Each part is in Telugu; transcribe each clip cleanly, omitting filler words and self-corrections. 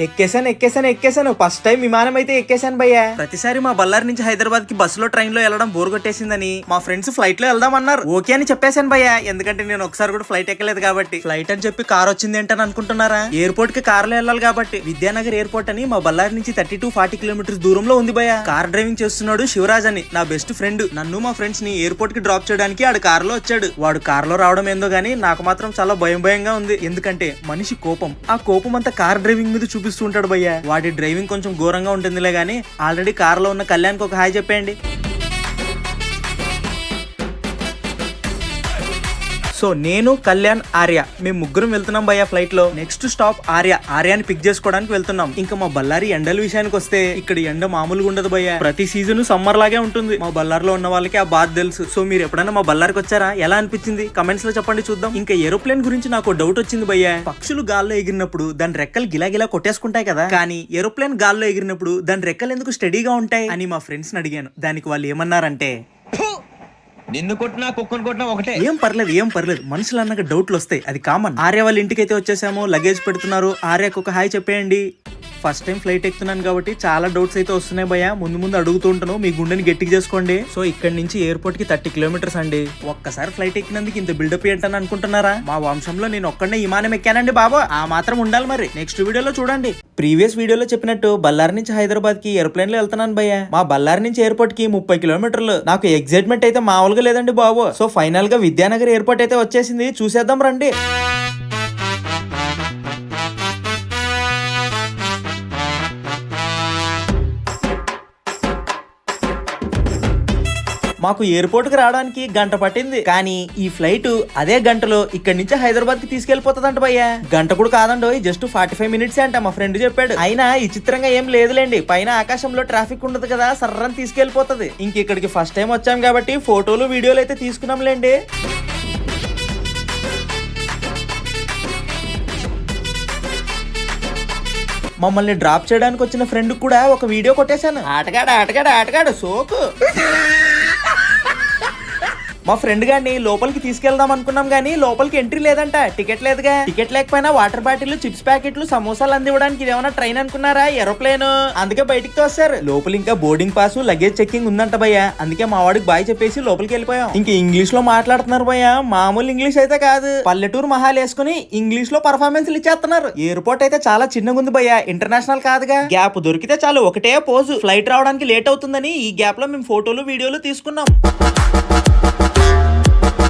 ఎక్కేసాను ఫస్ట్ టైం విమానం అయితే ఎక్కేసాను భయ్యా. ప్రతిసారి మా బళ్ళారి నుంచి హైదరాబాద్ కి బస్సులో ట్రైన్ లో వెళ్ళడం బోర్ కొట్టేసిందని మా ఫ్రెండ్స్ ఫ్లైట్ లో వెళ్దాం అన్నారు. ఓకే అని చెప్పేశాను భయ్యా, ఎందుకంటే నేను ఒకసారి కూడా ఫ్లైట్ ఎక్కలేదు కాబట్టి. ఫ్లైట్ అని చెప్పి కార్ వచ్చింది ఏంటని అనుకుంటున్నారా? ఎయిర్పోర్ట్ కి కార్ లో వెళ్ళాలి కాబట్టి విద్యానగర్ ఎయిర్పోర్ట్ అని మా బళ్ళారి నుంచి 30-40 కిలోమీటర్స్ దూరంలో ఉంది భయ్యా. కార్ డ్రైవింగ్ చేస్తున్నాడు శివరాజ్ అని, నా బెస్ట్ ఫ్రెండ్. నన్ను మా ఫ్రెండ్స్ ని ఎయిర్పోర్ట్ కి డ్రాప్ చేయడానికి ఆడు కార్ లో వచ్చాడు. వాడు కార్ లో రావడం ఏందో గానీ నాకు మాత్రం చాలా భయంగా ఉంది. ఎందుకంటే మనిషి కోపం, ఆ కోపం అంతా కార్ డ్రైవింగ్ మీద చూపిస్తూ ఉంటాడు భయ్యా. వాడి డ్రైవింగ్ కొంచెం ఘోరంగా ఉంటుందిలే గానీ ఆల్రెడీ కార్ లో ఉన్న కళ్యాణ్కి ఒక హాయ్ చెప్పండి. సో నేను, కళ్యాణ్, ఆర్య మేము ముగ్గురం వెళ్తున్నాం భయ్యా ఫ్లైట్ లో. నెక్స్ట్ స్టాప్ ఆర్యాని పిక్ చేసుకోవడానికి వెళ్తున్నాం. ఇంకా మా బళ్ళారి ఎండల విషయానికి వస్తే ఇక్కడ ఎండ మామూలుగా ఉండదు భయ్యా. ప్రతి సీజన్ సమ్మర్ లాగే ఉంటుంది. మా బళ్ళారిలో ఉన్న వాళ్ళకి ఆ బాధ తెలుసు. సో మీరు ఎప్పుడైనా మా బళ్ళారికి వచ్చారా? ఎలా అనిపించింది కమెంట్స్ లో చెప్పండి చూద్దాం. ఇంకా ఏరోప్లేన్ గురించి నాకు డౌట్ వచ్చింది భయ్యా. పక్షులు గాల్లో ఎగిరినప్పుడు దాని రెక్కలు గిలాగిలా కొట్టేసుకుంటాయి కదా, కానీ ఏరోప్లేన్ గాల్లో ఎగిరినప్పుడు దాని రెక్కలు ఎందుకు స్టడీగా ఉంటాయి అని మా ఫ్రెండ్స్ ని అడిగాను. దానికి వాళ్ళు ఏమన్నారంటే, నిన్ను కొట్టినా కుక్కను కొట్టినా ఒకటే. ఏం పర్లేదు మనుషులు అన్నాక డౌట్లు వస్తాయి, అది కామన్. ఆర్య వాళ్ళ ఇంటికి అయితే వచ్చేసాము, లగేజ్ పెడుతున్నారు. ఆర్యకు ఒక హాయ్ చెప్పేయండి. ఫస్ట్ టైం ఫ్లైట్ ఎక్కుతున్నాను కాబట్టి చాలా డౌట్స్ అయితే వస్తున్నాయి భయ్యా. ముందు అడుగుతూ ఉంటాను, మీ గుండెని గట్టిగా చేసుకోండి. సో ఇక్కడ నుంచి ఎయిర్పోర్ట్ కి 30 కిలోమీటర్స్ అండి. ఒక్కసారి ఫ్లైట్ ఎక్కినందుకు ఇంత బిల్డప్ ఏంటని అనుకుంటున్నారా? మా వంశంలో నేను ఒక్కడే విమానం ఎక్కానండి బాబా, ఆ మాత్రం ఉండాలి మరి. నెక్స్ట్ వీడియోలో చూడండి. ప్రీవియస్ వీడియోలో చెప్పినట్టు బళ్ళారి నుంచి హైదరాబాద్ కి ఏరోప్లేన్ లో వెళ్తున్నాను భయ్యా. మా బళ్ళారి నుంచి ఎయిర్పోర్ట్ కి 30 కిలోమీటర్లు. నాకు ఎగ్జైట్మెంట్ అయితే మామూలుగా లేదండి బాబు. సో ఫైనల్ గా విద్యానగర్ ఎయిర్పోర్ట్ అయితే వచ్చేసింది, చూసేద్దాం రండి. మాకు ఎయిర్పోర్ట్ కి రావడానికి గంట పట్టింది, కానీ ఈ ఫ్లైట్ అదే గంటలో ఇక్కడి నుంచి హైదరాబాద్ కి తీసుకెళ్లిపోతుందంట భయ్యా. గంట కూడా కాదండో, జస్ట్ 45 మినిట్స్ అంట మా ఫ్రెండ్ చెప్పాడు. అయినా ఈ చిత్రంగా ఏం లేదులేండి, పైన ఆకాశంలో ట్రాఫిక్ ఉండదు కదా, సర్రని తీసుకెళ్లిపోతుంది. ఇంక ఇక్కడికి ఫస్ట్ టైం వచ్చాం కాబట్టి ఫోటోలు వీడియోలు అయితే తీసుకున్నాంలేండి. మమ్మల్ని డ్రాప్ చేయడానికి వచ్చిన ఫ్రెండ్ కూడా ఒక వీడియో కొట్టేశాను. ఆటగాడు సోకు. మా ఫ్రెండ్ గారిని లోపలికి తీసుకెళ్దాం అనుకున్నాం గానీ లోపలికి ఎంట్రీ లేదంట, టికెట్ లేదుగా. టికెట్ లేకపోయినా వాటర్ బాటిల్, చిప్స్ ప్యాకెట్లు, సమోసాలు అందివ్వడానికి ఇదేమన్నా ట్రైన్ అనుకున్నారా? ఏరోప్లేన్. అందుకే బయటికి తోస్తారు. లోపల ఇంకా బోర్డింగ్ పాస్, లగేజ్ చెకింగ్ ఉందంట భయ్యా. అందుకే మా వాడికి బాయ్ చెప్పేసి లోపలికి వెళ్ళిపోయాం. ఇంక ఇంగ్లీష్ లో మాట్లాడుతున్నారు భయ్యా, మామూలు ఇంగ్లీష్ అయితే కాదు. పల్లెటూరు మహాలు వేసుకుని ఇంగ్లీష్ లో పర్ఫార్మెన్స్లు ఇచ్చేస్తున్నారు. ఎయిర్పోర్ట్ అయితే చాలా చిన్నగా ఉంది భయ్యా, ఇంటర్నేషనల్ కాదుగా. గ్యాప్ దొరికితే చాలు ఒకటే పోజు. ఫ్లైట్ రావడానికి లేట్ అవుతుందని ఈ గ్యాప్ లో మేము ఫోటోలు వీడియోలు తీసుకున్నాం.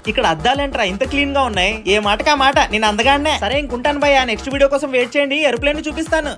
ఇక్కడ అద్దాలేంట్రా ఇంత క్లీన్ గా ఉన్నాయి? ఏ మాటకా మాట, నేను అందగానే. సరే ఇంకుంటాను భయ్యా, నెక్స్ట్ వీడియో కోసం వెయిట్ చేయండి, ఏరోప్లేన్ చూపిస్తాను.